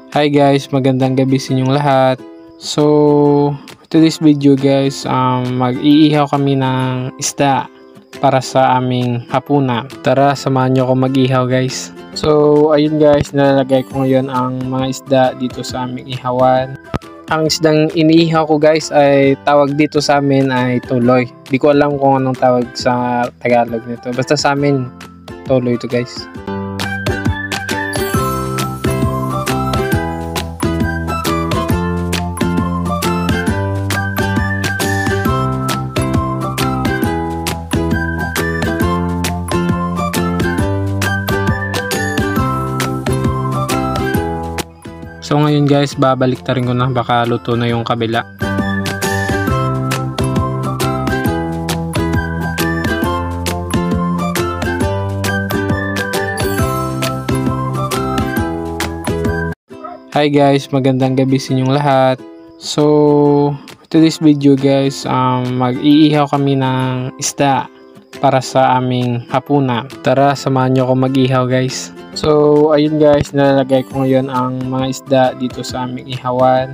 Hi guys, magandang gabi sa inyong lahat. So, today's video guys, mag-iihaw kami ng isda para sa aming hapunan. Tara, samahan nyo ako mag-ihaw guys. So, ayun guys, nalalagay ko ngayon ang mga isda dito sa aming ihawan. Ang isdang iniihaw ko guys ay tawag dito sa amin ay tuloy. Di ko alam kung anong tawag sa Tagalog nito. Basta sa amin, tuloy ito guys. So ngayon guys, babalik ta rin ko na, baka luto na yung kabila. Hi guys, magandang gabi sa inyong lahat. So, today's video guys, mag-iihaw kami ng isda para sa aming hapunan. Tara, samahan nyo ako mag-ihaw guys. So, ayun guys, nalalagay ko ngayon ang mga isda dito sa aming ihawan.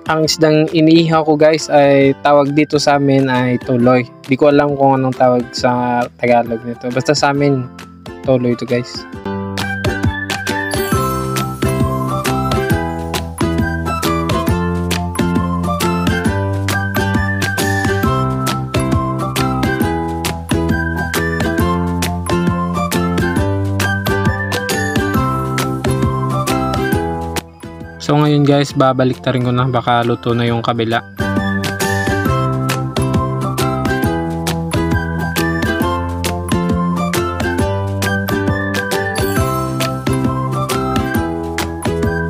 Ang isdang iniihaw ko guys ay tawag dito sa amin ay tuloy. Di ko alam kung anong tawag sa Tagalog nito. Basta sa amin, tuloy ito guys. So ngayon guys, babalik ta rin ko na, baka luto na yung kabila.